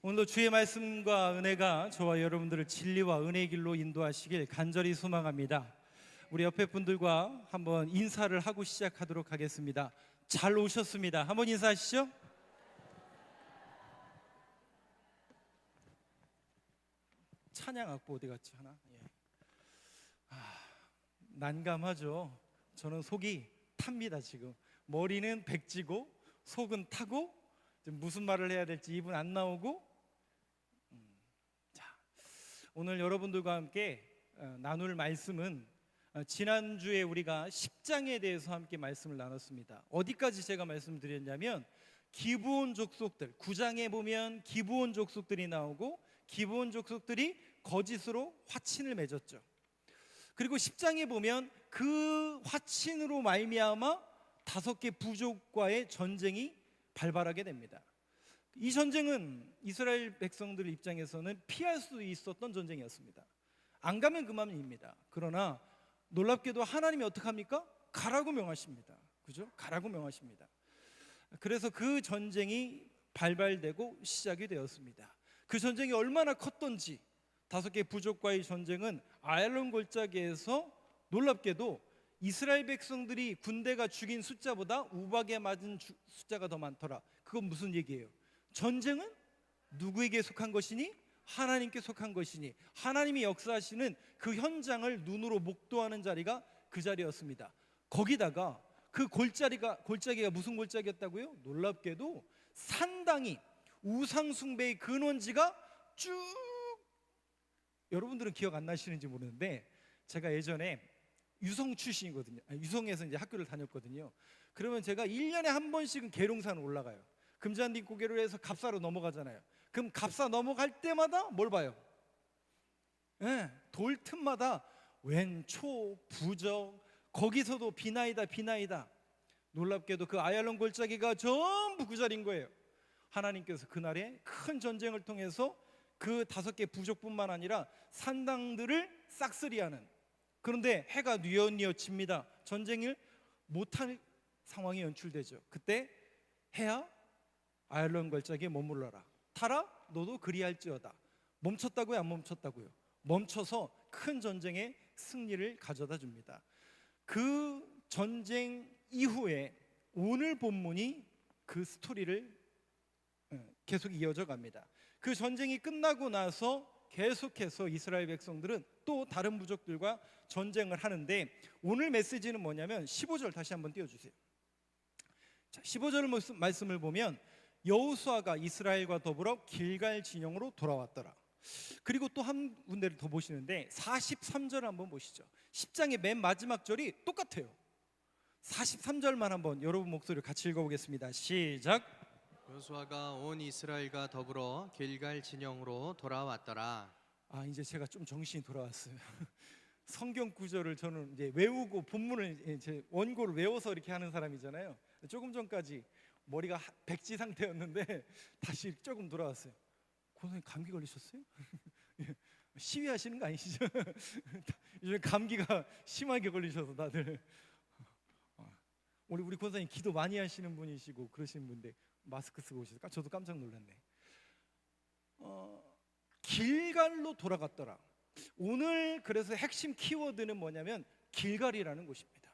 오늘도 주의 말씀과 은혜가 저와 여러분들을 진리와 은혜의 길로 인도하시길 간절히 소망합니다. 우리 옆에 분들과 한번 인사를 하고 시작하도록 하겠습니다. 잘 오셨습니다. 한번 인사하시죠. 찬양 악보 어디 갔지 하나? 난감하죠. 저는 속이 탑니다. 지금 머리는 백지고 속은 타고 무슨 말을 해야 될지 입은 안 나오고. 오늘 여러분들과 함께 나눌 말씀은 지난주에 우리가 10장에 대해서 함께 말씀을 나눴습니다. 어디까지 제가 말씀드렸냐면 기브온 족속들, 9장에 보면 기브온 족속들이 나오고 기브온 족속들이 거짓으로 화친을 맺었죠. 그리고 10장에 보면 그 화친으로 말미암아 5개 부족과의 전쟁이 발발하게 됩니다. 이 전쟁은 이스라엘 백성들 입장에서는 피할 수 있었던 전쟁이었습니다. 안 가면 그만입니다. 그러나 놀랍게도 하나님이 어떻게 합니까? 가라고 명하십니다. 그죠? 가라고 명하십니다. 그래서 그 전쟁이 발발되고 시작이 되었습니다. 그 전쟁이 얼마나 컸던지 5개 부족과의 전쟁은 아얄론 골짜기에서 놀랍게도 이스라엘 백성들이 군대가 죽인 숫자보다 우박에 맞은 숫자가 더 많더라. 그건 무슨 얘기예요? 전쟁은 누구에게 속한 것이니? 하나님께 속한 것이니 하나님이 역사하시는 그 현장을 눈으로 목도하는 자리가 그 자리였습니다. 거기다가 그 골짜기가 무슨 골짜기였다고요? 놀랍게도 산당이 우상 숭배의 근원지가 쭉, 여러분들은 기억 안 나시는지 모르는데 제가 예전에 유성 출신이거든요. 유성에서 이제 학교를 다녔거든요. 그러면 제가 1년에 한 번씩은 계룡산 올라가요. 금잔디 고개로 해서 갑사로 넘어가잖아요. 그럼 갑사 넘어갈 때마다 뭘 봐요? 돌 틈마다 왼초, 부적, 거기서도 비나이다. 놀랍게도 그 아얄론 골짜기가 전부 그 자리인 거예요. 하나님께서 그날에 큰 전쟁을 통해서 그 5개 부족뿐만 아니라 산당들을 싹쓸이하는, 그런데 해가 뉘엿뉘엿 집니다. 전쟁을 못할 상황이 연출되죠. 그때 해야 아얄론 골짜기에 머물러라. 타라 너도 그리할지어다. 멈췄다고요? 안 멈췄다고요? 멈춰서 큰 전쟁의 승리를 가져다 줍니다. 그 전쟁 이후에 오늘 본문이 그 스토리를 계속 이어져 갑니다. 그 전쟁이 끝나고 나서 계속해서 이스라엘 백성들은 또 다른 부족들과 전쟁을 하는데 오늘 메시지는 뭐냐면 15절 다시 한번 띄워주세요. 자, 15절 말씀을 보면 여호수아가 이스라엘과 더불어 길갈 진영으로 돌아왔더라. 그리고 또 한 군데를 더 보시는데 43절을 한번 보시죠. 10장의 맨 마지막 절이 똑같아요. 43절만 한번 여러분 목소리를 같이 읽어보겠습니다. 시작. 여호수아가 온 이스라엘과 더불어 길갈 진영으로 돌아왔더라. 이제 제가 좀 정신이 돌아왔어요. 성경 구절을 저는 이제 외우고 본문을 이제 원고를 외워서 이렇게 하는 사람이잖아요. 조금 전까지 머리가 백지 상태였는데 다시 조금 돌아왔어요. 권사님 감기 걸리셨어요? 시위하시는 거 아니시죠? 요즘 감기가 심하게 걸리셔서 다들. 우리 권사님 기도 많이 하시는 분이시고 그러시는 분인데 마스크 쓰고 오셔서 저도 깜짝 놀랐네. 길갈로 돌아갔더라. 오늘 그래서 핵심 키워드는 뭐냐면 길갈이라는 곳입니다.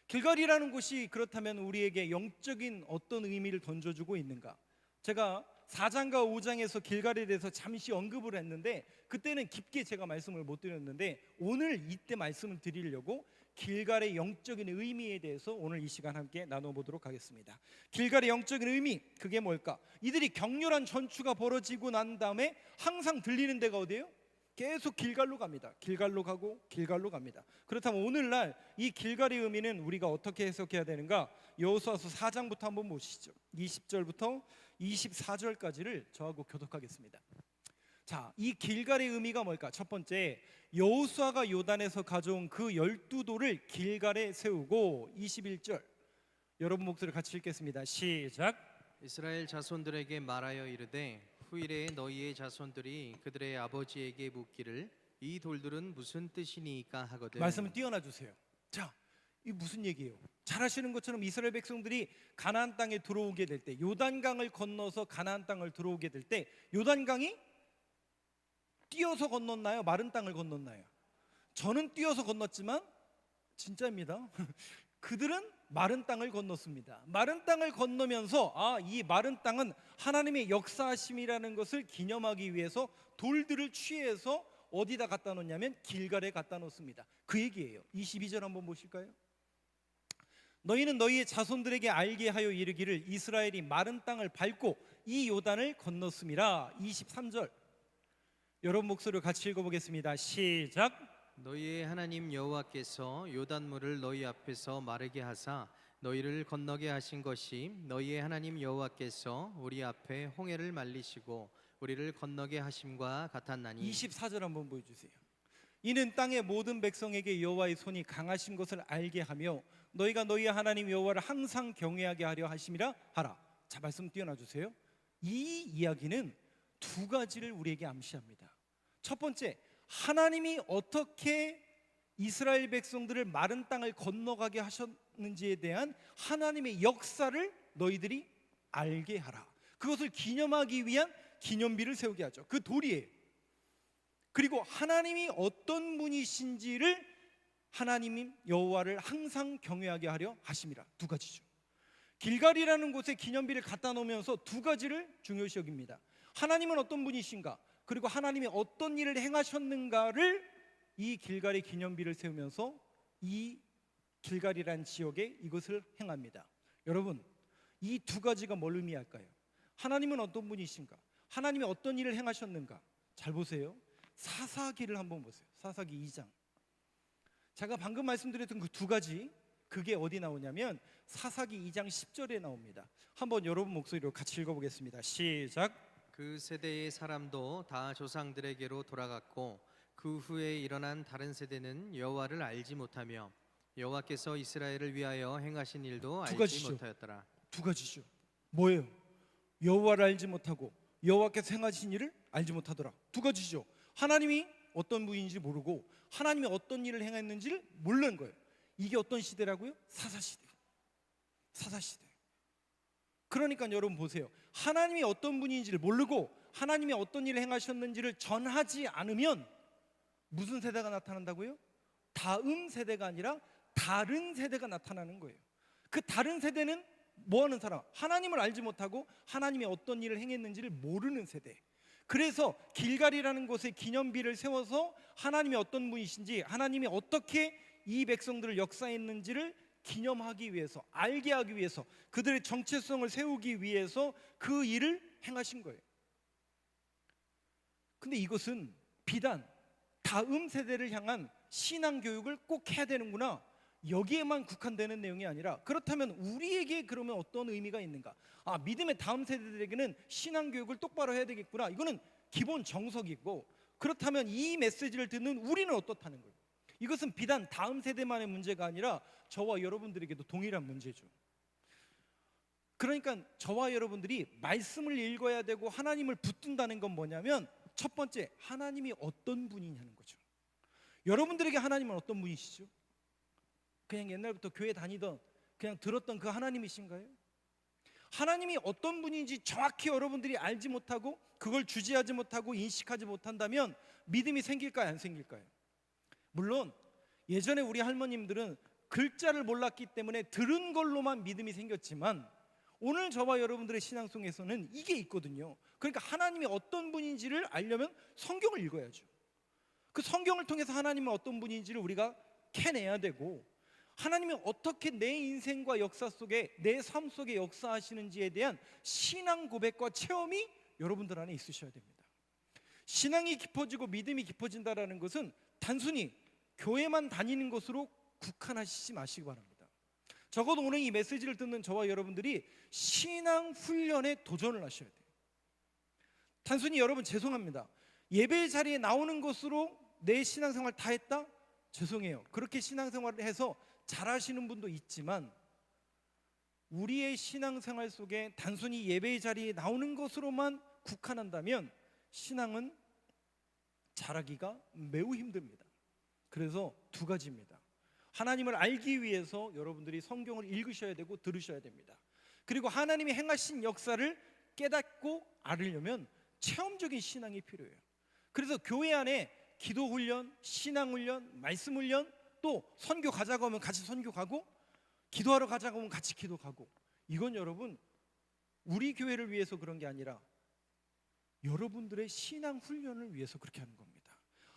길갈이라는 곳이 그렇다면 우리에게 영적인 어떤 의미를 던져주고 있는가? 제가 4장과 5장에서 길갈에 대해서 잠시 언급을 했는데 그때는 깊게 제가 말씀을 못 드렸는데 오늘 이때 말씀을 드리려고 길갈의 영적인 의미에 대해서 오늘 이 시간 함께 나눠보도록 하겠습니다. 길갈의 영적인 의미, 그게 뭘까? 이들이 격렬한 전투가 벌어지고 난 다음에 항상 들리는 데가 어디예요? 계속 길갈로 갑니다. 길갈로 가고 길갈로 갑니다. 그렇다면 오늘날 이 길갈의 의미는 우리가 어떻게 해석해야 되는가? 여호수아서 4장부터 한번 보시죠. 20절부터 24절까지를 저하고 교독하겠습니다. 자, 이 길갈의 의미가 뭘까? 첫 번째, 여호수아가 요단에서 가져온 그 12돌을 길갈에 세우고 21절 여러분 목소리 같이 읽겠습니다. 시작. 이스라엘 자손들에게 말하여 이르되 후일에 너희의 자손들이 그들의 아버지에게 묻기를 이 돌들은 무슨 뜻이니까 하거든. 말씀을 띄어놔 주세요. 자, 이 무슨 얘기예요? 잘 아시는 것처럼 이스라엘 백성들이 가나안 땅에 들어오게 될 때, 요단강을 건너서 가나안 땅을 들어오게 될 때, 요단강이 뛰어서 건넜나요? 마른 땅을 건넜나요? 저는 뛰어서 건넜지만 진짜입니다. 그들은 마른 땅을 건넜습니다. 마른 땅을 건너면서 이 마른 땅은 하나님의 역사하심이라는 것을 기념하기 위해서 돌들을 취해서 어디다 갖다 놓냐면 길갈에 갖다 놓습니다. 그 얘기예요. 22절 한번 보실까요? 너희는 너희의 자손들에게 알게 하여 이르기를 이스라엘이 마른 땅을 밟고 이 요단을 건넜음이라. 23절 여러분 목소리로 같이 읽어보겠습니다. 시작. 너희의 하나님 여호와께서 요단물을 너희 앞에서 마르게 하사 너희를 건너게 하신 것이 너희의 하나님 여호와께서 우리 앞에 홍해를 말리시고 우리를 건너게 하심과 같았나니. 24절 한번 보여주세요. 이는 땅의 모든 백성에게 여호와의 손이 강하신 것을 알게 하며 너희가 너희의 하나님 여호와를 항상 경외하게 하려 하심이라 하라. 자, 말씀 띄워놔 주세요. 이 이야기는 두 가지를 우리에게 암시합니다. 첫 번째, 하나님이 어떻게 이스라엘 백성들을 마른 땅을 건너가게 하셨는지에 대한 하나님의 역사를 너희들이 알게 하라. 그것을 기념하기 위한 기념비를 세우게 하죠. 그 도리예요. 그리고 하나님이 어떤 분이신지를 하나님 여호와를 항상 경외하게 하려 하심이라. 두 가지죠. 길갈이라는 곳에 기념비를 갖다 놓으면서 두 가지를 중요시 여깁니다. 하나님은 어떤 분이신가, 그리고 하나님이 어떤 일을 행하셨는가를 이 길갈의 기념비를 세우면서 이 길갈이라는 지역에 이것을 행합니다. 여러분, 이 두 가지가 뭘 의미할까요? 하나님은 어떤 분이신가, 하나님이 어떤 일을 행하셨는가. 잘 보세요. 사사기를 한번 보세요. 사사기 2장. 제가 방금 말씀드렸던 그 두 가지, 그게 어디 나오냐면 사사기 2장 10절에 나옵니다. 한번 여러분 목소리로 같이 읽어보겠습니다. 시작. 그 세대의 사람도 다 조상들에게로 돌아갔고 그 후에 일어난 다른 세대는 여호와를 알지 못하며 여호와께서 이스라엘을 위하여 행하신 일도 두 알지 가지죠. 못하였더라. 두 가지죠. 뭐예요? 여호와를 알지 못하고 여호와께서 행하신 일을 알지 못하더라. 두 가지죠. 하나님이 어떤 분인지 모르고 하나님이 어떤 일을 행했는지를 모르는 거예요. 이게 어떤 시대라고요? 사사시대. 사사시대. 그러니까 여러분 보세요. 하나님이 어떤 분인지를 모르고 하나님이 어떤 일을 행하셨는지를 전하지 않으면 무슨 세대가 나타난다고요? 다음 세대가 아니라 다른 세대가 나타나는 거예요. 그 다른 세대는 뭐 하는 사람? 하나님을 알지 못하고 하나님이 어떤 일을 행했는지를 모르는 세대. 그래서 길갈이라는 곳에 기념비를 세워서 하나님이 어떤 분이신지, 하나님이 어떻게 이 백성들을 역사했는지를 기념하기 위해서, 알게 하기 위해서, 그들의 정체성을 세우기 위해서 그 일을 행하신 거예요. 근데 이것은 비단 다음 세대를 향한 신앙 교육을 꼭 해야 되는구나, 여기에만 국한되는 내용이 아니라, 그렇다면 우리에게 그러면 어떤 의미가 있는가? 믿음의 다음 세대들에게는 신앙 교육을 똑바로 해야 되겠구나. 이거는 기본 정석이고, 그렇다면 이 메시지를 듣는 우리는 어떻다는 거예요? 이것은 비단 다음 세대만의 문제가 아니라 저와 여러분들에게도 동일한 문제죠. 그러니까 저와 여러분들이 말씀을 읽어야 되고 하나님을 붙든다는 건 뭐냐면, 첫 번째, 하나님이 어떤 분이냐는 거죠. 여러분들에게 하나님은 어떤 분이시죠? 그냥 옛날부터 교회 다니던, 그냥 들었던 그 하나님이신가요? 하나님이 어떤 분인지 정확히 여러분들이 알지 못하고 그걸 주지하지 못하고 인식하지 못한다면 믿음이 생길까요, 안 생길까요? 물론 예전에 우리 할머님들은 글자를 몰랐기 때문에 들은 걸로만 믿음이 생겼지만, 오늘 저와 여러분들의 신앙 속에서는 이게 있거든요. 그러니까 하나님이 어떤 분인지를 알려면 성경을 읽어야죠. 그 성경을 통해서 하나님은 어떤 분인지를 우리가 캐내야 되고, 하나님이 어떻게 내 인생과 역사 속에, 내 삶 속에 역사하시는지에 대한 신앙 고백과 체험이 여러분들 안에 있으셔야 됩니다. 신앙이 깊어지고 믿음이 깊어진다는 것은 단순히 교회만 다니는 것으로 국한하시지 마시기 바랍니다. 적어도 오늘 이 메시지를 듣는 저와 여러분들이 신앙 훈련에 도전을 하셔야 돼요. 단순히 여러분 죄송합니다, 예배 자리에 나오는 것으로 내 신앙생활 다 했다? 죄송해요. 그렇게 신앙생활을 해서 잘하시는 분도 있지만, 우리의 신앙생활 속에 단순히 예배 자리에 나오는 것으로만 국한한다면 신앙은 잘하기가 매우 힘듭니다. 그래서 두 가지입니다. 하나님을 알기 위해서 여러분들이 성경을 읽으셔야 되고 들으셔야 됩니다. 그리고 하나님이 행하신 역사를 깨닫고 알으려면 체험적인 신앙이 필요해요. 그래서 교회 안에 기도 훈련, 신앙 훈련, 말씀 훈련, 또 선교 가자고 하면 같이 선교 가고, 기도하러 가자고 하면 같이 기도 가고, 이건 여러분 우리 교회를 위해서 그런 게 아니라 여러분들의 신앙 훈련을 위해서 그렇게 하는 겁니다.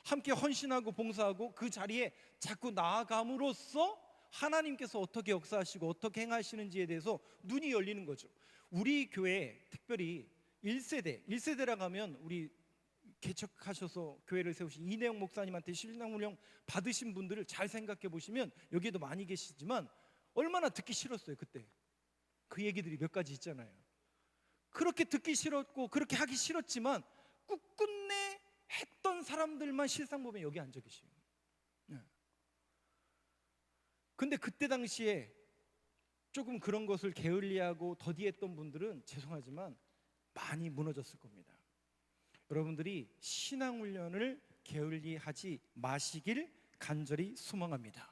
함께 헌신하고 봉사하고 그 자리에 자꾸 나아감으로써 하나님께서 어떻게 역사하시고 어떻게 행하시는지에 대해서 눈이 열리는 거죠. 우리 교회 특별히 1세대라고 하면 우리 개척하셔서 교회를 세우신 이내영 목사님한테 신앙훈련 받으신 분들을 잘 생각해 보시면 여기에도 많이 계시지만 얼마나 듣기 싫었어요. 그때 그 얘기들이 몇 가지 있잖아요. 그렇게 듣기 싫었고 그렇게 하기 싫었지만 끝끝내 했던 사람들만 실상 보면 여기 앉아 계세요. 근데 그때 당시에 조금 그런 것을 게을리하고 더디했던 분들은 죄송하지만 많이 무너졌을 겁니다. 여러분들이 신앙훈련을 게을리하지 마시길 간절히 소망합니다.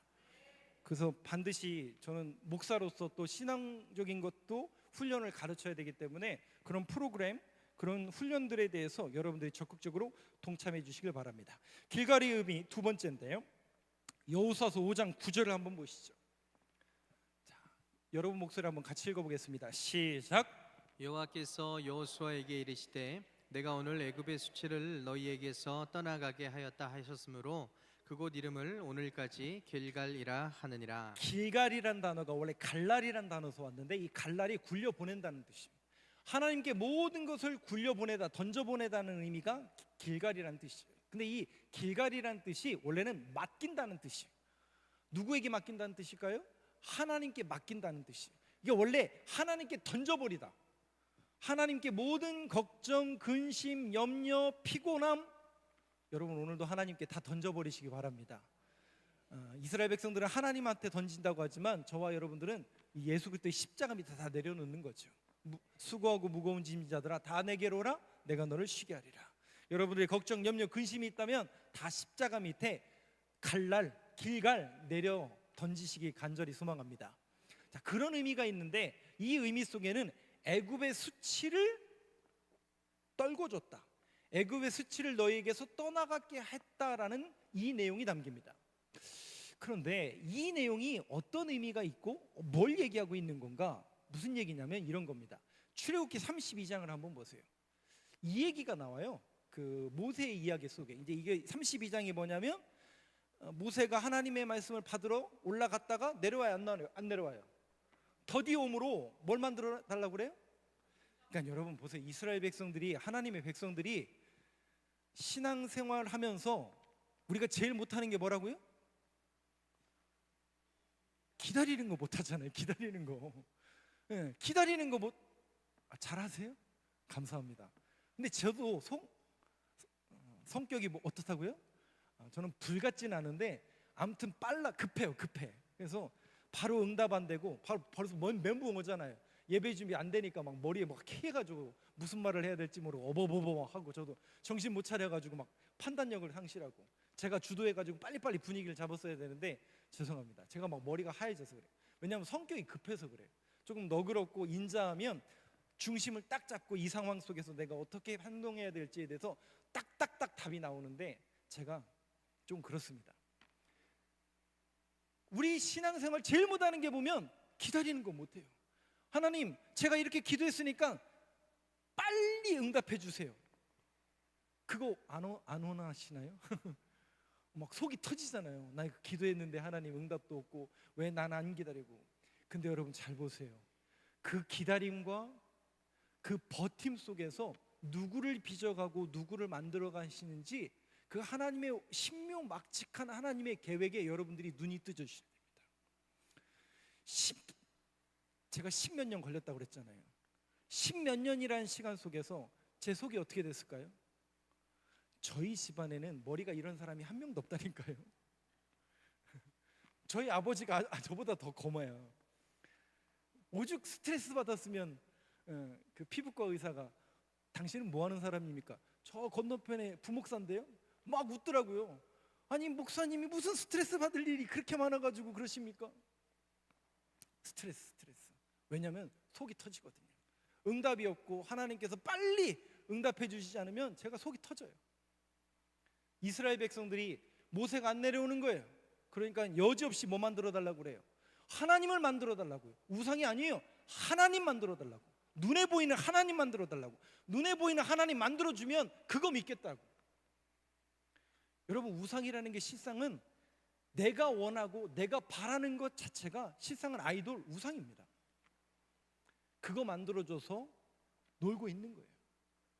그래서 반드시 저는 목사로서 또 신앙적인 것도 훈련을 가르쳐야 되기 때문에 그런 프로그램, 그런 훈련들에 대해서 여러분들이 적극적으로 동참해 주시길 바랍니다. 길갈이의 의미 두 번째인데요, 여호수아서 5장 9절을 한번 보시죠. 자, 여러분 목소리 한번 같이 읽어보겠습니다. 시작. 여호와께서 여호수아에게 이르시되 내가 오늘 애굽의 수치를 너희에게서 떠나가게 하였다 하셨으므로 그곳 이름을 오늘까지 길갈이라 하느니라. 길갈이란 단어가 원래 갈랄이란 단어에서 왔는데 이 갈랄이 굴려 보낸다는 뜻이에요. 하나님께 모든 것을 굴려 보내다, 던져 보내다는 의미가 길갈이란 뜻이에요. 근데 이 길갈이란 뜻이 원래는 맡긴다는 뜻이에요. 누구에게 맡긴다는 뜻일까요? 하나님께 맡긴다는 뜻이에요. 이게 원래 하나님께 던져버리다, 하나님께 모든 걱정, 근심, 염려, 피곤함, 여러분 오늘도 하나님께 다 던져버리시기 바랍니다. 이스라엘 백성들은 하나님한테 던진다고 하지만 저와 여러분들은 예수 그리스도의 십자가 밑에 다 내려놓는 거죠. 수고하고 무거운 짐진 자들아 다 내게로 오라, 내가 너를 쉬게 하리라. 여러분들의 걱정, 염려, 근심이 있다면 다 십자가 밑에 갈랄, 길갈 내려 던지시기 간절히 소망합니다. 자, 그런 의미가 있는데 이 의미 속에는 애굽의 수치를 떨궈줬다, 애굽의 수치를 너희에게서 떠나가게 했다라는 이 내용이 담깁니다. 그런데 이 내용이 어떤 의미가 있고 뭘 얘기하고 있는 건가? 무슨 얘기냐면 이런 겁니다. 출애굽기 32장을 한번 보세요. 이 얘기가 나와요. 그 모세의 이야기 속에. 이제 이게 32장이 뭐냐면 모세가 하나님의 말씀을 받으러 올라갔다가 내려와요, 안 내려와요? 더디옴으로 뭘 만들어 달라고 그래요? 그러니까 여러분 보세요. 이스라엘 백성들이, 하나님의 백성들이 신앙생활 하면서 우리가 제일 못하는 게 뭐라고요? 기다리는 거 못하잖아요. 기다리는 거. 네, 기다리는 거 잘하세요? 감사합니다. 근데 저도 성격이 어떻다고요? 저는 불 같진 않은데 아무튼 급해요. 그래서 바로 응답 안 되고 벌써 멘붕 오잖아요. 예배 준비 안 되니까 막 머리에 막 캐가지고 무슨 말을 해야 될지 모르고 어버버버 하고, 저도 정신 못 차려가지고 막 판단력을 상실하고, 제가 주도해가지고 빨리빨리 분위기를 잡았어야 되는데 죄송합니다. 제가 막 머리가 하얘져서 그래요. 왜냐하면 성격이 급해서 그래요. 조금 너그럽고 인자하면 중심을 딱 잡고 이 상황 속에서 내가 어떻게 행동해야 될지에 대해서 딱딱딱 답이 나오는데 제가 좀 그렇습니다. 우리 신앙생활 제일 못하는 게 보면 기다리는 거 못해요. 하나님, 제가 이렇게 기도했으니까 빨리 응답해 주세요. 그거 안 원하시나요? 막 속이 터지잖아요. 나 이거 기도했는데 하나님 응답도 없고 왜 난 안 기다리고. 근데 여러분 잘 보세요. 그 기다림과 그 버팀 속에서 누구를 빚어가고 누구를 만들어 가시는지, 그 하나님의 신묘막측한 하나님의 계획에 여러분들이 눈이 뜨져주셔야 됩니다. 제가 10몇 년 걸렸다고 그랬잖아요. 10몇 년이라는 시간 속에서 제 속이 어떻게 됐을까요? 저희 집안에는 머리가 이런 사람이 한 명도 없다니까요. 저희 아버지가 저보다 더 검어요. 오죽 스트레스 받았으면 그 피부과 의사가 당신은 뭐 하는 사람입니까? 저 건너편에 부목사인데요? 막 웃더라고요. 아니 목사님이 무슨 스트레스 받을 일이 그렇게 많아가지고 그러십니까? 스트레스. 왜냐하면 속이 터지거든요. 응답이 없고 하나님께서 빨리 응답해 주시지 않으면 제가 속이 터져요. 이스라엘 백성들이 모세가 안 내려오는 거예요. 그러니까 여지없이 뭐 만들어 달라고 그래요? 하나님을 만들어 달라고요. 우상이 아니에요. 하나님 만들어 달라고. 눈에 보이는 하나님 만들어 달라고. 눈에 보이는 하나님 만들어 주면 그거 믿겠다고. 여러분, 우상이라는 게 실상은 내가 원하고 내가 바라는 것 자체가 실상은 아이돌 우상입니다. 그거 만들어줘서 놀고 있는 거예요.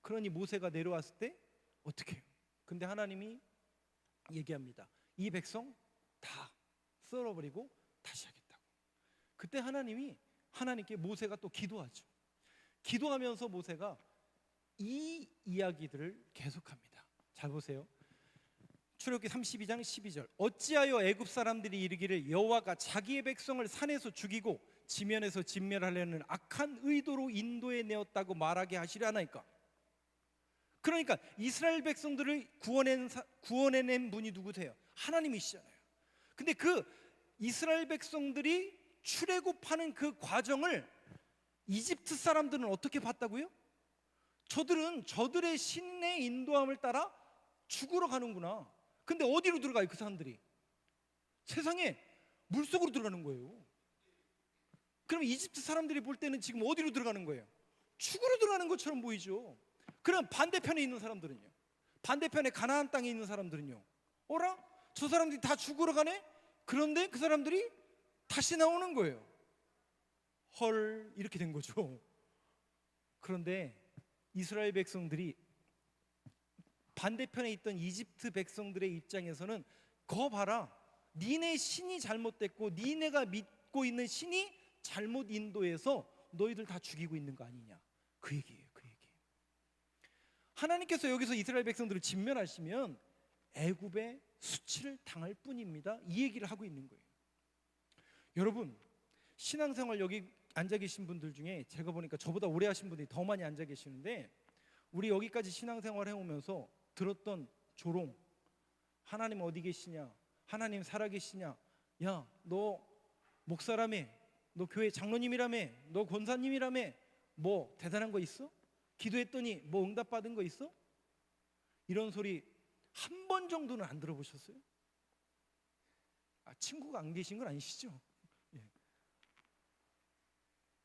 그러니 모세가 내려왔을 때 어떻게 해요? 근데 하나님이 얘기합니다. 이 백성 다 썰어버리고 다시 하겠다고. 그때 하나님께 모세가 또 기도하죠. 기도하면서 모세가 이 이야기들을 계속합니다. 잘 보세요. 출애굽기 32장 12절. 어찌하여 애굽 사람들이 이르기를 여호와가 자기의 백성을 산에서 죽이고 지면에서 진멸하려는 악한 의도로 인도해 내었다고 말하게 하시려나이까. 그러니까 이스라엘 백성들을 구원해낸 분이 누구세요? 하나님이시잖아요. 근데 그 이스라엘 백성들이 출애굽하는 그 과정을 이집트 사람들은 어떻게 봤다고요? 저들은 저들의 신의 인도함을 따라 죽으러 가는구나. 근데 어디로 들어가요 그 사람들이? 세상에 물속으로 들어가는 거예요. 그럼 이집트 사람들이 볼 때는 지금 어디로 들어가는 거예요? 죽으러 들어가는 것처럼 보이죠. 그럼 반대편에 있는 사람들은요? 반대편에 가나안 땅에 있는 사람들은요? 어라? 저 사람들이 다 죽으러 가네? 그런데 그 사람들이 다시 나오는 거예요. 헐, 이렇게 된 거죠. 그런데 이스라엘 백성들이 반대편에 있던 이집트 백성들의 입장에서는 거 봐라, 니네 신이 잘못됐고 니네가 믿고 있는 신이 잘못 인도해서 너희들 다 죽이고 있는 거 아니냐, 그 얘기예요. 그 얘기. 하나님께서 여기서 이스라엘 백성들을 진멸하시면 애굽의 수치를 당할 뿐입니다. 이 얘기를 하고 있는 거예요. 여러분, 신앙생활 여기 앉아 계신 분들 중에 제가 보니까 저보다 오래 하신 분들이 더 많이 앉아 계시는데, 우리 여기까지 신앙생활 해오면서 들었던 조롱, 하나님 어디 계시냐, 하나님 살아계시냐, 야 너 목사라며, 너 교회 장로님이라며, 너 권사님이라며, 뭐 대단한 거 있어? 기도했더니 뭐 응답받은 거 있어? 이런 소리 한 번 정도는 안 들어보셨어요? 친구가 안 계신 건 아니시죠? 예.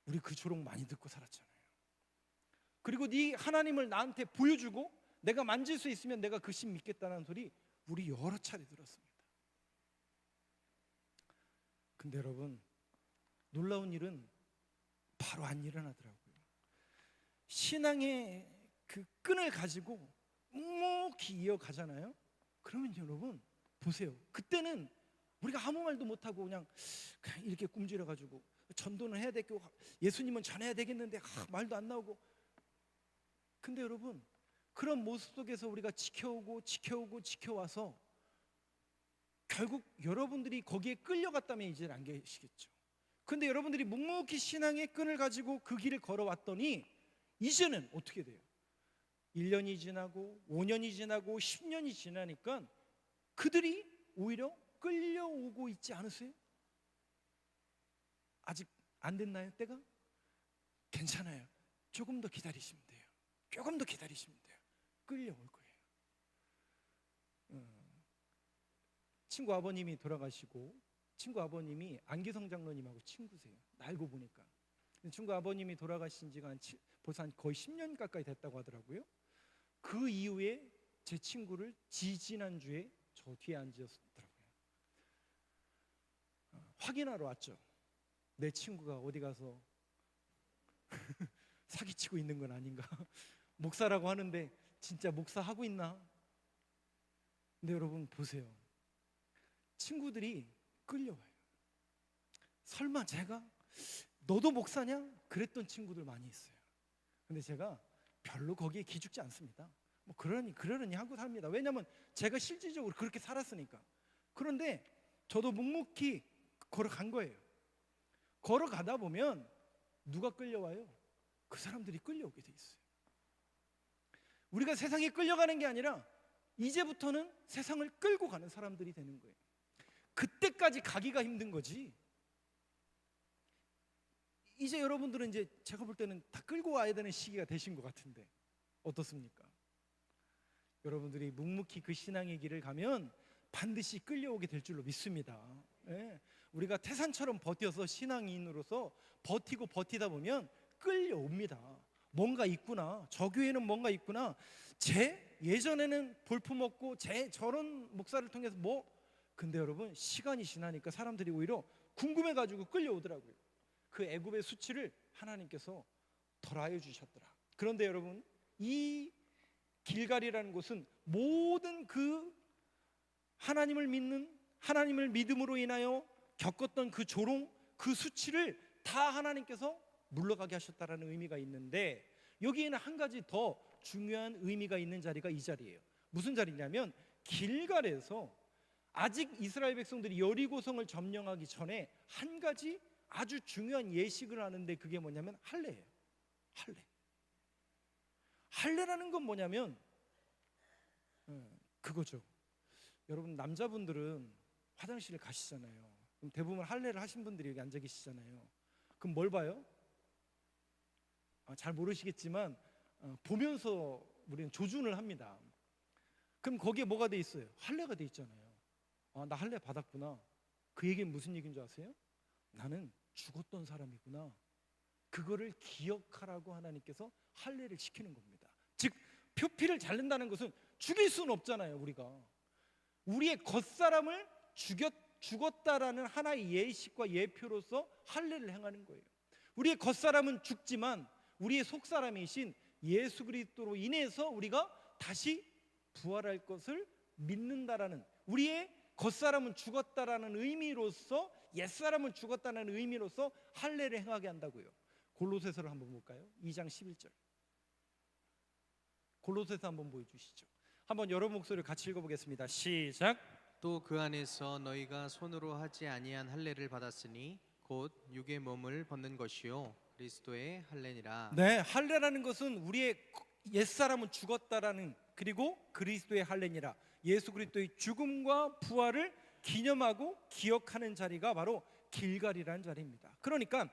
우리 그 조롱 많이 듣고 살았잖아요. 그리고 네 하나님을 나한테 보여주고 내가 만질 수 있으면 내가 그 신 믿겠다는 소리 우리 여러 차례 들었습니다. 근데 여러분, 놀라운 일은 바로 안 일어나더라고요. 신앙의 그 끈을 가지고 묵묵히 이어가잖아요. 그러면 여러분 보세요. 그때는 우리가 아무 말도 못하고 그냥 이렇게 굶주려가지고 전도는 해야 되고 예수님은 전해야 되겠는데 말도 안 나오고. 근데 여러분, 그런 모습 속에서 우리가 지켜와서 결국 여러분들이 거기에 끌려갔다면 이제 안 계시겠죠. 근데 여러분들이 묵묵히 신앙의 끈을 가지고 그 길을 걸어왔더니 이제는 어떻게 돼요? 1년이 지나고 5년이 지나고 10년이 지나니까 그들이 오히려 끌려오고 있지 않으세요? 아직 안 됐나요, 때가? 괜찮아요. 조금 더 기다리시면 돼요. 조금 더 기다리시면 돼요. 끌려올 거예요. 친구 아버님이 돌아가시고, 친구 아버님이 안기성 장로님하고 친구세요. 알고 보니까. 친구 아버님이 돌아가신 지가 벌써 한 거의 10년 가까이 됐다고 하더라고요. 그 이후에 제 친구를 지지난주에 저 뒤에 앉으셨더라고요. 확인하러 왔죠. 내 친구가 어디 가서 사기치고 있는 건 아닌가. 목사라고 하는데 진짜 목사하고 있나. 근데 여러분 보세요. 친구들이 끌려와요. 설마 제가 너도 목사냐? 그랬던 친구들 많이 있어요. 근데 제가 별로 거기에 기죽지 않습니다. 뭐 그러려니 하고 삽니다. 왜냐하면 제가 실질적으로 그렇게 살았으니까. 그런데 저도 묵묵히 걸어간 거예요. 걸어가다 보면 누가 끌려와요? 그 사람들이 끌려오게 돼 있어요. 우리가 세상에 끌려가는 게 아니라 이제부터는 세상을 끌고 가는 사람들이 되는 거예요. 그때까지 가기가 힘든 거지. 이제 여러분들은 이제 제가 볼 때는 다 끌고 와야 되는 시기가 되신 것 같은데 어떻습니까? 여러분들이 묵묵히 그 신앙의 길을 가면 반드시 끌려오게 될 줄로 믿습니다. 예. 우리가 태산처럼 버텨서 신앙인으로서 버티고 버티다 보면 끌려옵니다. 뭔가 있구나. 저 교회는 뭔가 있구나. 예전에는 볼품없고 저런 목사를 통해서 근데 여러분 시간이 지나니까 사람들이 오히려 궁금해가지고 끌려오더라고요. 그 애굽의 수치를 하나님께서 덜하여 주셨더라. 그런데 여러분 이 길갈이라는 곳은 모든 그 하나님을 믿는, 하나님을 믿음으로 인하여 겪었던 그 조롱, 그 수치를 다 하나님께서 물러가게 하셨다라는 의미가 있는데, 여기에는 한 가지 더 중요한 의미가 있는 자리가 이 자리예요. 무슨 자리냐면 길갈에서 아직 이스라엘 백성들이 여리고성을 점령하기 전에 한 가지 아주 중요한 예식을 하는데, 그게 뭐냐면 할례예요. 할례라는 건 뭐냐면 그거죠. 여러분 남자분들은 화장실을 가시잖아요. 그럼 대부분 할례를 하신 분들이 여기 앉아 계시잖아요. 그럼 뭘 봐요? 잘 모르시겠지만 보면서 우리는 조준을 합니다. 그럼 거기에 뭐가 돼 있어요? 할례가 돼 있잖아요. 나 할례 받았구나. 그 얘기는 무슨 얘기인 줄 아세요? 나는 죽었던 사람이구나. 그거를 기억하라고 하나님께서 할례를 시키는 겁니다. 즉 표피를 자른다는 것은 죽일 수는 없잖아요. 우리의 겉사람을 죽었다라는 하나의 예식과 예표로서 할례를 행하는 거예요. 우리의 겉사람은 죽지만 우리의 속사람이신 예수 그리스도로 인해서 우리가 다시 부활할 것을 믿는다라는, 우리의 겉사람은 죽었다라는 의미로서, 옛사람은 죽었다는 의미로서 할례를 행하게 한다고요. 골로새서를 한번 볼까요? 2장 11절. 골로새서 한번 보여주시죠. 한번 여러분 목소리를 같이 읽어보겠습니다. 시작. 또 그 안에서 너희가 손으로 하지 아니한 할례를 받았으니 곧 육의 몸을 벗는 것이요 그리스도의 할례니라. 네, 할례라는 것은 우리의 옛사람은 죽었다라는, 그리고 그리스도의 할례니라, 예수 그리스도의 죽음과 부활을 기념하고 기억하는 자리가 바로 길갈이라는 자리입니다. 그러니까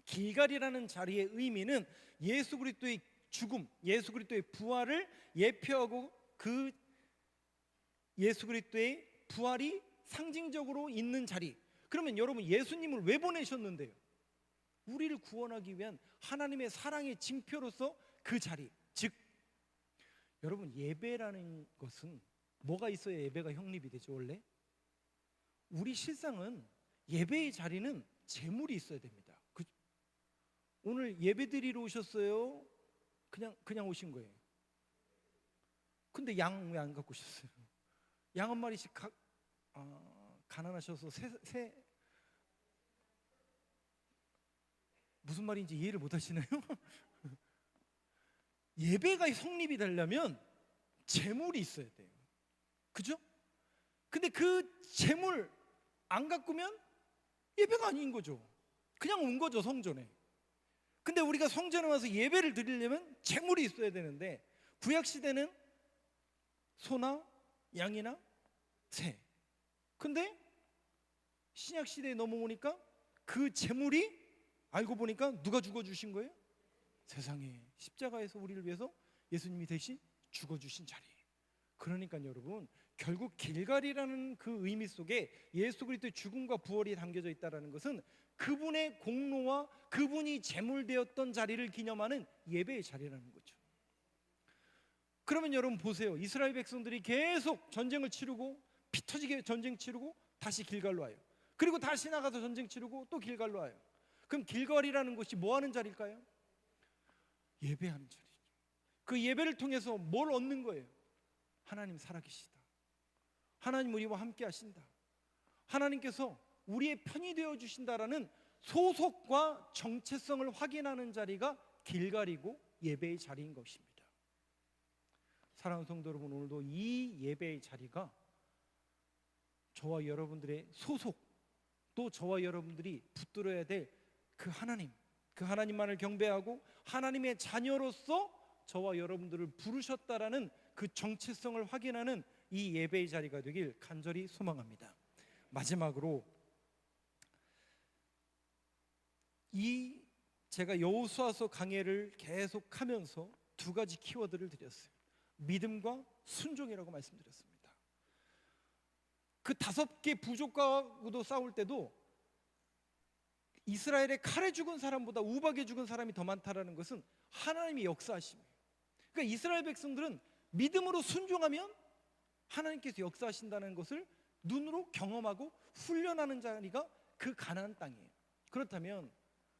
길갈이라는 자리의 의미는 예수 그리스도의 죽음, 예수 그리스도의 부활을 예표하고 그 예수 그리스도의 부활이 상징적으로 있는 자리. 그러면 여러분 예수님을 왜 보내셨는데요? 우리를 구원하기 위한 하나님의 사랑의 징표로서 그 자리. 즉 여러분 예배라는 것은 뭐가 있어야 예배가 형립이 되죠? 원래 우리 실상은 예배의 자리는 재물이 있어야 됩니다. 오늘 예배 드리러 오셨어요? 그냥 오신 거예요. 근데 양 왜 안 갖고 오셨어요? 양 한 마리씩 가난하셔서 무슨 말인지 이해를 못 하시나요? 예배가 성립이 되려면 재물이 있어야 돼요. 그죠? 근데 그 재물 안 갖고 오면 예배가 아닌 거죠. 그냥 온 거죠, 성전에. 근데 우리가 성전에 와서 예배를 드리려면 재물이 있어야 되는데, 구약 시대는 소나 양이나 새. 근데 신약 시대에 넘어오니까 그 재물이 알고 보니까 누가 죽어주신 거예요? 세상에 십자가에서 우리를 위해서 예수님이 대신 죽어주신 자리. 그러니까 여러분 결국 길갈이라는 그 의미 속에 예수 그리스도의 죽음과 부활이 담겨져 있다는 것은 그분의 공로와 그분이 제물되었던 자리를 기념하는 예배의 자리라는 거죠. 그러면 여러분 보세요. 이스라엘 백성들이 계속 전쟁을 치르고 피 터지게 전쟁 치르고 다시 길갈로 와요. 그리고 다시 나가서 전쟁 치르고 또 길갈로 와요. 그럼 길갈이라는 곳이 뭐 하는 자리일까요? 예배하는 자리죠. 그 예배를 통해서 뭘 얻는 거예요? 하나님 살아계시다. 하나님 우리와 함께 하신다. 하나님께서 우리의 편이 되어 주신다라는 소속과 정체성을 확인하는 자리가 길갈이고 예배의 자리인 것입니다. 사랑하는 성도 여러분, 오늘도 이 예배의 자리가 저와 여러분들의 소속, 또 저와 여러분들이 붙들어야 될 그 하나님, 그 하나님만을 경배하고 하나님의 자녀로서 저와 여러분들을 부르셨다라는 그 정체성을 확인하는 이 예배의 자리가 되길 간절히 소망합니다. 마지막으로 제가 여호수아서 강해를 계속하면서 두 가지 키워드를 드렸어요. 믿음과 순종이라고 말씀드렸습니다. 그 5개 부족과도 싸울 때도 이스라엘의 칼에 죽은 사람보다 우박에 죽은 사람이 더 많다라는 것은 하나님의 역사하심이에요. 그러니까 이스라엘 백성들은 믿음으로 순종하면 하나님께서 역사하신다는 것을 눈으로 경험하고 훈련하는 자리가 그 가나안 땅이에요. 그렇다면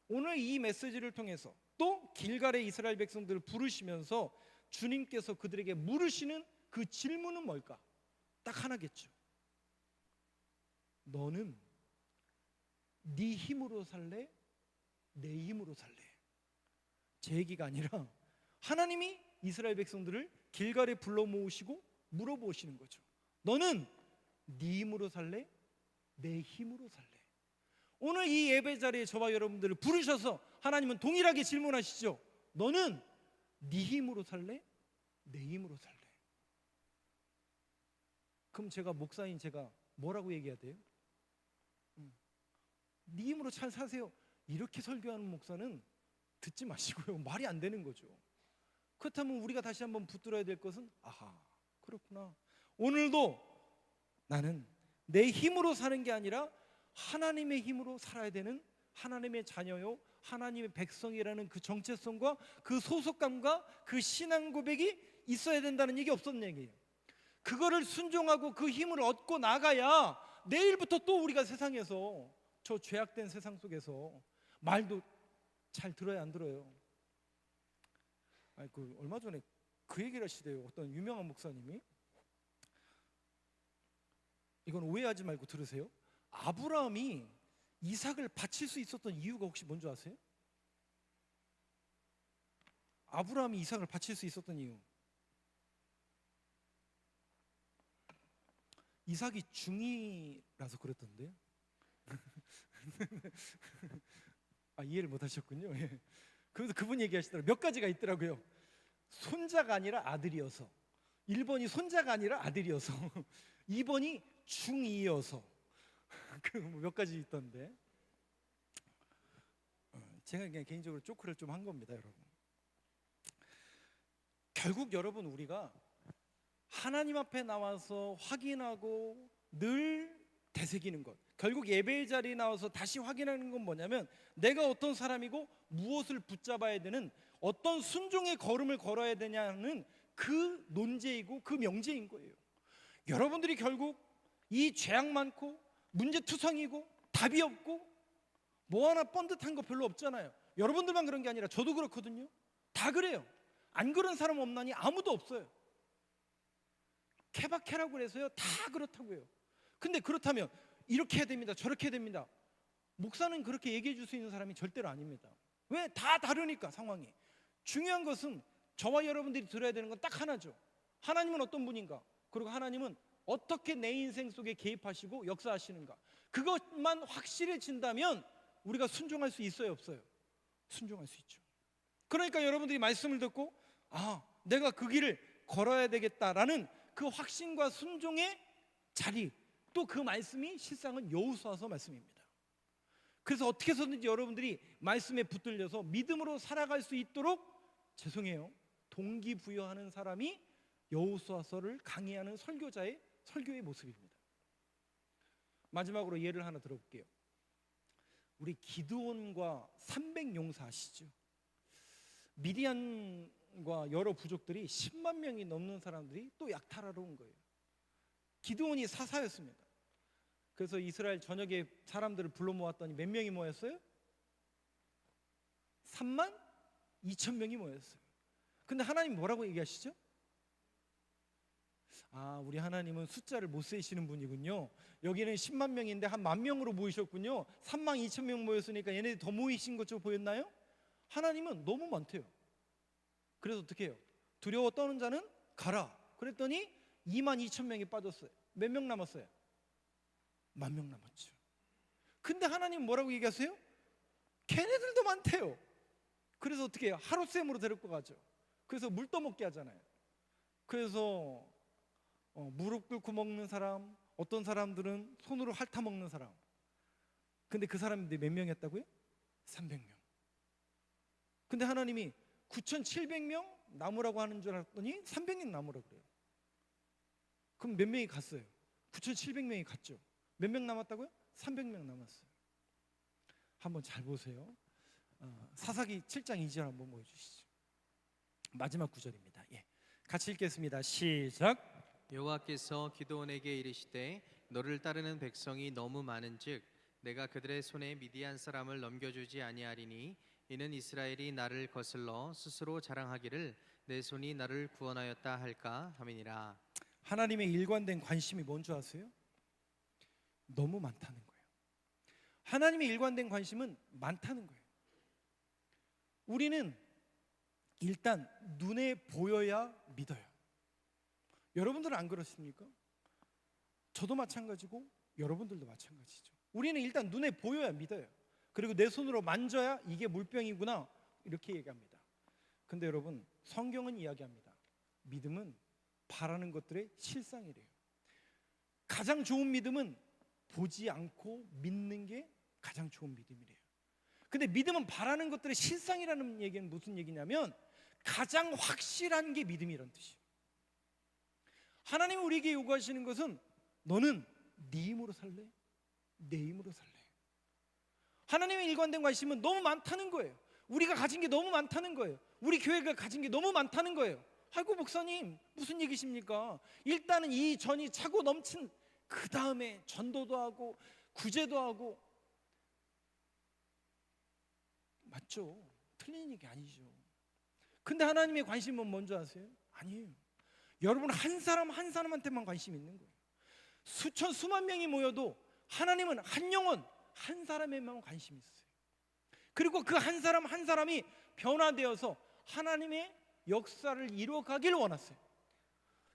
오늘 이 메시지를 통해서 또 길갈의 이스라엘 백성들을 부르시면서 주님께서 그들에게 물으시는 그 질문은 뭘까? 딱 하나겠죠. 너는 네 힘으로 살래? 내 힘으로 살래? 제 얘기가 아니라 하나님이 이스라엘 백성들을 길갈에 불러 모으시고 물어보시는 거죠. 너는 네 힘으로 살래? 내 힘으로 살래? 오늘 이 예배 자리에 저와 여러분들을 부르셔서 하나님은 동일하게 질문하시죠. 너는 네 힘으로 살래? 내 힘으로 살래? 그럼 제가 목사인 제가 뭐라고 얘기해야 돼요? 네 힘으로 잘 사세요. 이렇게 설교하는 목사는 듣지 마시고요. 말이 안 되는 거죠. 그렇다면 우리가 다시 한번 붙들어야 될 것은 아하, 그렇구나. 오늘도 나는 내 힘으로 사는 게 아니라 하나님의 힘으로 살아야 되는 하나님의 자녀요, 하나님의 백성이라는 그 정체성과 그 소속감과 그 신앙 고백이 있어야 된다는 얘기 없었는 얘기예요. 그거를 순종하고 그 힘을 얻고 나가야 내일부터 또 우리가 세상에서 저 죄악된 세상 속에서 말도 잘 들어야 안 들어요. 얼마 전에 그 얘기를 하시대요. 어떤 유명한 목사님이. 이건 오해하지 말고 들으세요. 아브라함이 이삭을 바칠 수 있었던 이유가 혹시 뭔지 아세요? 아브라함이 이삭을 바칠 수 있었던 이유, 이삭이 중이라서 그랬던데요. 이해를 못 하셨군요. 예. 그래서 그분 얘기하시더라고요. 몇 가지가 있더라고요. 손자가 아니라 아들이어서, 1번이 손자가 아니라 아들이어서, 2번이 중이어서, 그 몇 가지 있던데, 제가 그냥 개인적으로 쪼크를 좀 한 겁니다, 여러분. 결국 여러분, 우리가 하나님 앞에 나와서 확인하고 늘 되새기는 것, 결국 예배의 자리에 나와서 다시 확인하는 건 뭐냐면 내가 어떤 사람이고 무엇을 붙잡아야 되는, 어떤 순종의 걸음을 걸어야 되냐는 그 논제이고 그 명제인 거예요. 여러분들이 결국 이 죄악 많고 문제투성이고 답이 없고 뭐 하나 뻔듯한 거 별로 없잖아요. 여러분들만 그런 게 아니라 저도 그렇거든요. 다 그래요. 안 그런 사람 없나니? 아무도 없어요. 케바케라고 그래서요, 다 그렇다고요. 근데 그렇다면 이렇게 해야 됩니다, 저렇게 해야 됩니다. 목사는 그렇게 얘기해 줄 수 있는 사람이 절대로 아닙니다. 왜? 다 다르니까 상황이. 중요한 것은 저와 여러분들이 들어야 되는 건 딱 하나죠. 하나님은 어떤 분인가, 그리고 하나님은 어떻게 내 인생 속에 개입하시고 역사하시는가, 그것만 확실해진다면 우리가 순종할 수 있어요, 없어요? 순종할 수 있죠. 그러니까 여러분들이 말씀을 듣고 내가 그 길을 걸어야 되겠다라는 그 확신과 순종의 자리, 또 그 말씀이 실상은 여호수아서 말씀입니다. 그래서 어떻게 해서든지 여러분들이 말씀에 붙들려서 믿음으로 살아갈 수 있도록, 죄송해요, 동기부여하는 사람이 여호수아서를 강의하는 설교자의 설교의 모습입니다. 마지막으로 예를 하나 들어볼게요. 우리 기드온과 300용사 아시죠? 미디안과 여러 부족들이 10만 명이 넘는 사람들이 또 약탈하러 온 거예요. 기드온이 사사였습니다. 그래서 이스라엘 전역에 사람들을 불러 모았더니 몇 명이 모였어요? 3만 2천 명이 모였어요. 근데 하나님 뭐라고 얘기하시죠? 우리 하나님은 숫자를 못 세시는 분이군요. 여기는 10만 명인데 한 10,000명으로 모이셨군요. 3만 2천 명 모였으니까 얘네들이 더 모이신 것처럼 보였나요? 하나님은 너무 많대요. 그래서 어떻게 해요? 두려워 떠는 자는 가라. 그랬더니 2만 2천 명이 빠졌어요. 몇 명 남았어요? 10,000명 남았죠. 근데 하나님 뭐라고 얘기하세요? 걔네들도 많대요. 그래서 어떻게 해요? 하룻셈으로 데리고 가죠. 그래서 물 떠먹게 하잖아요. 그래서 무릎 꿇고 먹는 사람, 어떤 사람들은 손으로 핥아 먹는 사람. 근데 그 사람들이 몇 명이었다고요? 300명. 근데 하나님이 9,700명 남으라고 하는 줄 알았더니 300명 남으라고 그래요. 그럼 몇 명이 갔어요? 9,700명이 갔죠. 몇 명 남았다고요? 300명 남았어요. 한번 잘 보세요. 사사기 7장 2절 한번 보여주시죠. 마지막 구절입니다. 예, 같이 읽겠습니다. 시작. 여호와께서 기드온에게 이르시되 너를 따르는 백성이 너무 많은즉 내가 그들의 손에 미디안 사람을 넘겨주지 아니하리니 이는 이스라엘이 나를 거슬러 스스로 자랑하기를 내 손이 나를 구원하였다 할까 함이니라. 하나님의 일관된 관심이 뭔지 아세요? 너무 많다는 거예요. 하나님의 일관된 관심은 많다는 거예요. 우리는 일단 눈에 보여야 믿어요. 여러분들은 안 그렇습니까? 저도 마찬가지고 여러분들도 마찬가지죠. 우리는 일단 눈에 보여야 믿어요. 그리고 내 손으로 만져야 이게 물병이구나 이렇게 얘기합니다. 근데 여러분, 성경은 이야기합니다. 믿음은 바라는 것들의 실상이래요. 가장 좋은 믿음은 보지 않고 믿는 게 가장 좋은 믿음이래요. 근데 믿음은 바라는 것들의 실상이라는 얘기는 무슨 얘기냐면 가장 확실한 게 믿음이라는 뜻이에요. 하나님이 우리에게 요구하시는 것은 너는 네 힘으로 살래? 내 힘으로 살래? 하나님의 일관된 관심은 너무 많다는 거예요. 우리가 가진 게 너무 많다는 거예요. 우리 교회가 가진 게 너무 많다는 거예요. 아이고 목사님 무슨 얘기십니까? 일단은 이 전이 차고 넘친 그 다음에 전도도 하고 구제도 하고, 맞죠? 틀린 얘기 아니죠. 근데 하나님의 관심은 뭔지 아세요? 아니에요. 여러분 한 사람 한 사람한테만 관심이 있는 거예요. 수천 수만 명이 모여도 하나님은 한 영혼 한 사람에만 관심이 있어요. 그리고 그 한 사람 한 사람이 변화되어서 하나님의 역사를 이루어가길 원하세요.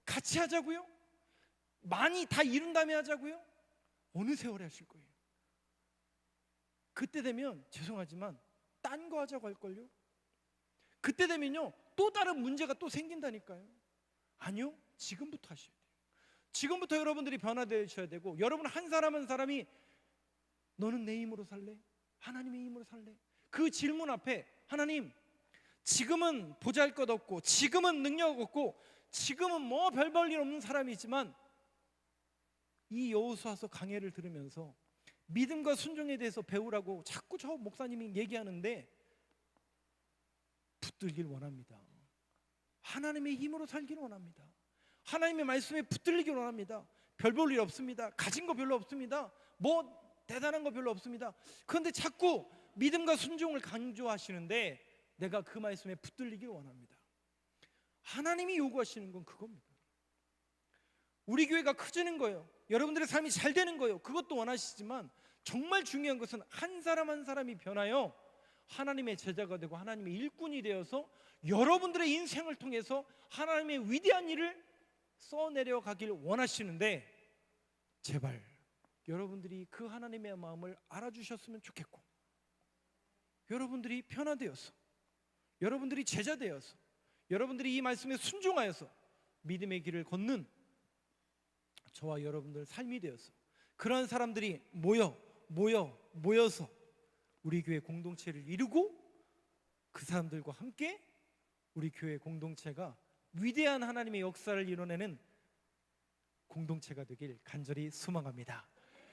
같이 하자고요? 많이 다 이룬 다음에 하자고요? 어느 세월에 하실 거예요? 그때 되면 죄송하지만 딴 거 하자고 할걸요? 그때 되면요 또 다른 문제가 또 생긴다니까요. 아니요, 지금부터 하셔야 돼요. 지금부터 여러분들이 변화되셔야 되고, 여러분 한 사람 한 사람이 너는 내 힘으로 살래? 하나님의 힘으로 살래? 그 질문 앞에 하나님, 지금은 보잘것없고 지금은 능력 없고 지금은 뭐 별 볼 일 없는 사람이지만 이 여호수아서 강해를 들으면서 믿음과 순종에 대해서 배우라고 자꾸 저 목사님이 얘기하는데 붙들길 원합니다. 하나님의 힘으로 살기를 원합니다. 하나님의 말씀에 붙들리길 원합니다. 별 볼 일 없습니다. 가진 거 별로 없습니다. 뭐 대단한 거 별로 없습니다. 그런데 자꾸 믿음과 순종을 강조하시는데 내가 그 말씀에 붙들리길 원합니다. 하나님이 요구하시는 건 그겁니다. 우리 교회가 커지는 거예요. 여러분들의 삶이 잘 되는 거예요. 그것도 원하시지만 정말 중요한 것은 한 사람 한 사람이 변하여 하나님의 제자가 되고 하나님의 일꾼이 되어서 여러분들의 인생을 통해서 하나님의 위대한 일을 써내려 가길 원하시는데, 제발 여러분들이 그 하나님의 마음을 알아주셨으면 좋겠고, 여러분들이 변화되어서, 여러분들이 제자 되어서, 여러분들이 이 말씀에 순종하여서 믿음의 길을 걷는 저와 여러분들 삶이 되어서 그런 사람들이 모여서 우리 교회 공동체를 이루고 그 사람들과 함께 우리 교회 공동체가 위대한 하나님의 역사를 이뤄내는 공동체가 되길 간절히 소망합니다.